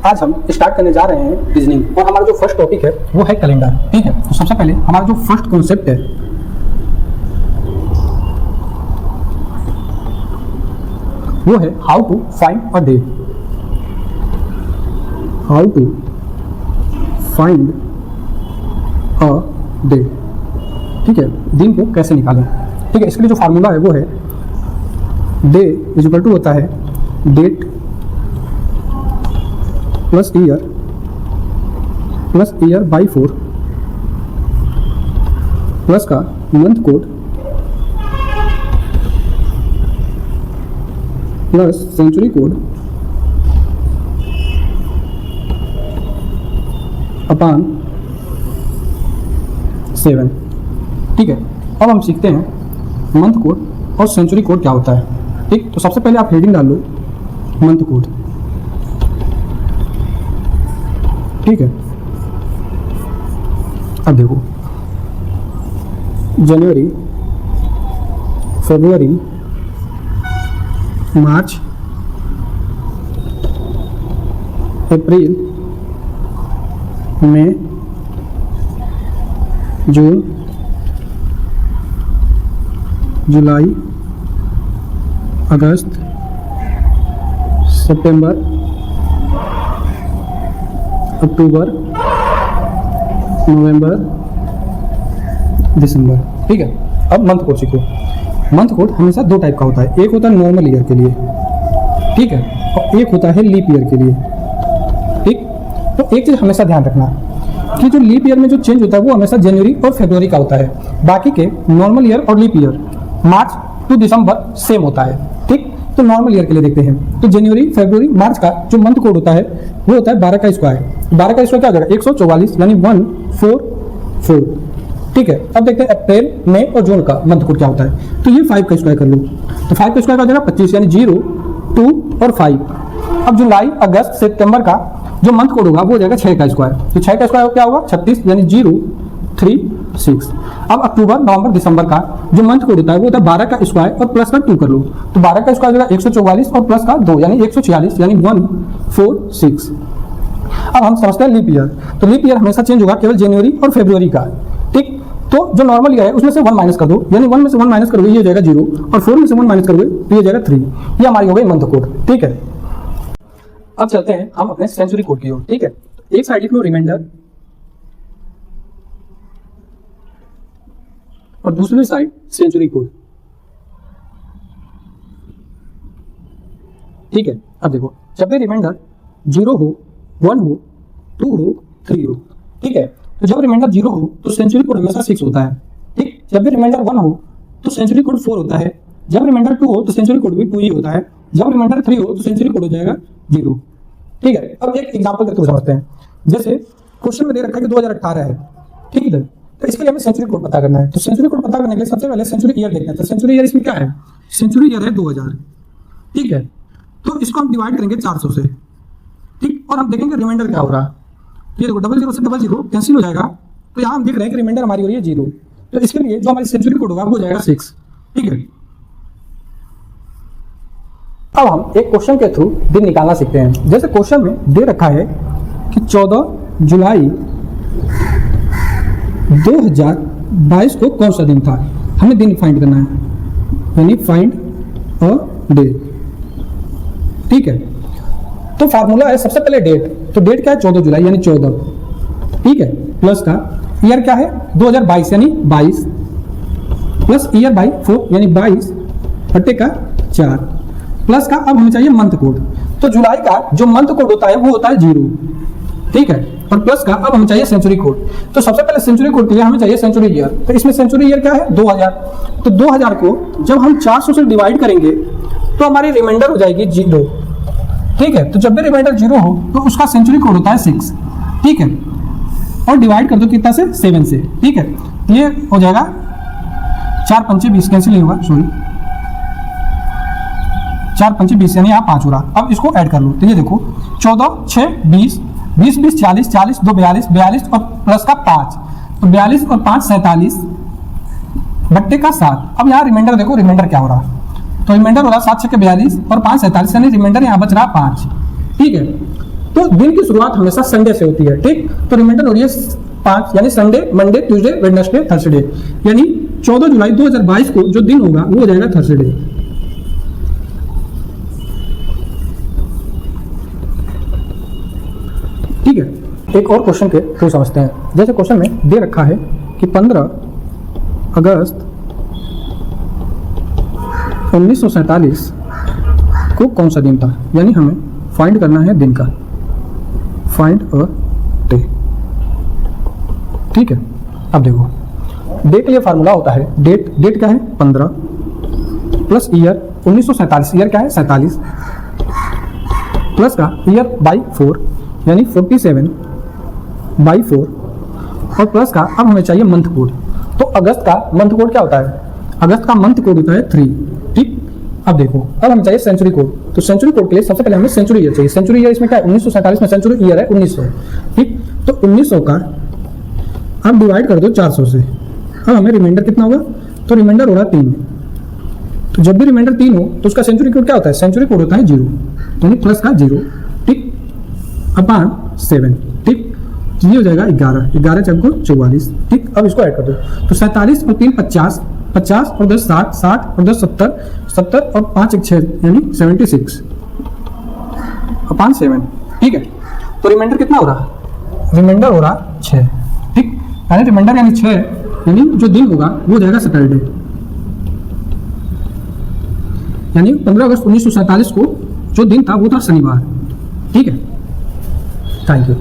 आज हम स्टार्ट करने जा रहे हैं रीजनिंग और हमारा जो फर्स्ट टॉपिक है वो है कैलेंडर। ठीक है, तो सबसे पहले हमारा जो फर्स्ट कॉन्सेप्ट है वो है how to find a day. How to find a day. ठीक है, दिन को कैसे निकालें। ठीक है, इसके लिए जो फार्मूला है वो है डे इज इक्वल टू होता है date plus year by 4 plus का month code plus century code upon 7। ठीक है, अब हम सीखते हैं मंथ कोड और सेंचुरी कोड क्या होता है। ठीक, तो सबसे पहले आप हेडिंग डाल लो मंथ कोड। ठीक है, अब देखो जनवरी, फरवरी, मार्च, अप्रैल, मई, जून, जुलाई, अगस्त, सितंबर, अक्टूबर, नवंबर, दिसंबर। ठीक है, अब मंथ कोड सीखो। मंथ कोड हमेशा दो टाइप का होता है, एक होता है नॉर्मल ईयर के लिए, ठीक है, और एक होता है लीप ईयर के लिए। ठीक, तो एक चीज़ हमेशा ध्यान रखना कि जो लीप ईयर में जो चेंज होता है वो हमेशा जनवरी और फरवरी का होता है। बाकी के नॉर्मल ईयर और लीप ईयर मार्च टू दिसंबर सेम होता है। ठीक, तो नॉर्मल ईयर के लिए देखते हैं तो जनवरी, फरवरी, मार्च का जो मंथ कोड होता है वो होता है 12 का स्क्वायर। 12 का स्क्वायर क्या हो जाएगा 144 यानी 144। ठीक है, अब देखते हैं अप्रैल, मई और जून का मंथ कोड क्या होता है। तो ये 5 का स्क्वायर कर लो, तो 5 का स्क्वायर का हो जाएगा 25 यानी 0, 2 और 5। अब जुलाई, अगस्त, सितंबर का जो मंथ कोड होगा वो हो जाएगा 6 का स्क्वायर। तो 6 का स्क्वायर क्या होगा 36 यानी 0, 3, 6। अब अक्टूबर, नवंबर, दिसंबर का जो मंथ कोड होता है वो होता है 12 का स्क्वायर और प्लस का 2 कर लो, तो 12 का स्क्वायर हो जाएगा 144 और प्लस का 2 यानी 146 यानी 146। अब हम समझते हैं लीप ईयर। तो लीप ईयर हमेशा चेंज होगा केवल जनवरी और फरवरी का। ठीक, तो जो नॉर्मल ईयर है उसमें से 1 माइनस कर दो, यानी 1 में से 1 माइनस करोगे ये हो जाएगा 0 और 4 में से 1 माइनस करोगे तो ये हो जाएगा 3। ये हमारी हो गई मंथ कोड। ठीक है, अब चलते हैं हम अपने सेंचुरी कोड की ओर। ठीक है, एक साइड लिख लो रिमाइंडर और दूसरी साइड सेंचुरी कोड। ठीक है, अब देखो जब भी रिमाइंडर 0 हो, 1 हो, 2 हो, 3 हो। ठीक है, तो जब रिमाइंडर 0 हो तो सेंचुरी कोड हमेशा 6 होता है। ठीक, जब भी रिमाइंडर 1 हो तो सेंचुरी कोड 4 होता है। जब रिमाइंडर 2 हो तो सेंचुरी कोड भी 2 ही होता है। जब रिमाइंडर 3 हो तो सेंचुरी कोड हो जाएगा 0। ठीक है, अब एक एग्जांपल करके समझते हैं। जैसे क्वेश्चन में दे रखा है कि 2018 है। ठीक है, तो इसके लिए हमें सेंचुरी कोड पता करना है। तो सेंचुरी कोड पता करने के लिए सबसे पहले सेंचुरी ईयर देखना है। तो सेंचुरी ईयर इसमें क्या है, सेंचुरी ईयर है 2000। ठीक है, तो इसको हम डिवाइड करेंगे 400 से। ठीक, और हम देखेंगे रिमाइंडर क्या हो रहा है। ये देखो 00 से 00 कैंसिल हो जाएगा, तो यहाँ हम देख रहे हैं कि रिमाइंडर हमारी हो रही है 0। तो इसके लिए जो हमारी सेंचुरी कोड होगा वो हो जाएगा 6। ठीक है, अब हम एक क्वेश्चन के थ्रू दिन निकालना सीखते हैं। जैसे क्वेश्चन में दे रखा है कि 14 जुलाई 2022 को कौन सा दिन था। हमें दिन फाइंड करना है, यानी फाइंड अ डे। ठीक है, तो फार्मूला है सबसे पहले डेट। तो डेट क्या है 14 जुलाई यानी 14। ठीक है, प्लस का ईयर क्या है 2022 यानी 22 प्लस ईयर बाई 4 यानी 22 बट्टे का 4 प्लस का अब हमें चाहिए मंथ कोड। तो जुलाई का जो मंथ कोड होता है वो होता है 0। ठीक है, और प्लस का अब हमें चाहिए सेंचुरी कोड। तो सबसे पहले सेंचुरी कोड के लिए हमें चाहिए सेंचुरी ईयर। तो इसमें सेंचुरी ईयर क्या है 2000। तो 2000 को जब हम 400 से डिवाइड करेंगे तो हमारी रिमाइंडर हो जाएगी 0। ठीक है, तो जब भी रिमाइंडर 0 हो तो उसका सेंचुरी कोड होता है 6। ठीक है, और डिवाइड कर दो कितना से 7 से। ठीक है, ये हो जाएगा 4 पंचे 20 कैंसिल नहीं होगा, सॉरी 4 पंचे 20 यानी यहाँ 5 हो रहा। अब इसको ऐड कर लो, तो ये देखो 14, 6, 20, 20, 20, 40, 40, 2, 42, 42 और प्लस का 5, तो 42 और 5 47 बट्टे का 7। अब यहाँ रिमाइंडर देखो, रिमाइंडर क्या हो रहा, तो रिमाइंडर हो रहा 7 6 42 और 5 47 यानी रिमाइंडर यहाँ बच रहा 5। ठीक है, तो दिन की शुरुआत हमेशा संडे से होती है, ठीक। तो रिमाइंडर हो रही है 5, यानी Sunday, Monday, Tuesday, Wednesday, Thursday, यानी 14 जुलाई 2022 को जो दिन होगा वो हो जाएगा थर्सडे। ठीक है, एक और क्वेश्चन के थ्रू समझते हैं। जैसे क्वेश्चन में दे रखा है कि 15 अगस्त 1947 को कौन सा दिन था, यानी हमें फाइंड करना है दिन का, फाइंड अ डे। ठीक है, अब देखो डे के लिए फार्मूला होता है डेट क्या है 15 प्लस ईयर 1947, ईयर क्या है 47 प्लस का ईयर बाई 4 यानी 47 बाई 4 और प्लस का अब हमें चाहिए मंथ कोड। तो अगस्त का मंथ कोड क्या होता है, अगस्त का मंथ कोड होता है 3। ठीक, अब देखो अब हमें चाहिए सेंचुरी कोड। तो सेंचुरी कोड के लिए सबसे पहले हमें सेंचुरी ईयर चाहिए। सेंचुरी ईयर इसमें क्या है 1947 में सेंचुरी ईयर है 1900। ठीक, तो 1900 का अब डिवाइड कर दो 400 से। अब हमें रिमाइंडर कितना होगा, तो रिमाइंडर हो रहा है 3। तो जब भी रिमाइंडर 3 हो तो उसका सेंचुरी कोड क्या होता है, सेंचुरी कोड होता है 0, यानी प्लस का 0। ठीक, अपॉन 7। ठीक, ये हो जाएगा 11 चौको 44। ठीक, अब इसको ऐड कर दो तो 47 और 3 50, 50 और 10 60, 60 और 10 70, 70 और 5 1 6 यानी 76 अपॉन 7। ठीक है, तो रिमाइंडर कितना हो रहा, रिमाइंडर हो रहा 6। ठीक, यानी रिमाइंडर यानी 6, यानी जो दिन होगा वो हो जाएगा सैटरडे, यानी 15 अगस्त 1947 को जो दिन था वो था शनिवार। ठीक है, थैंक यू।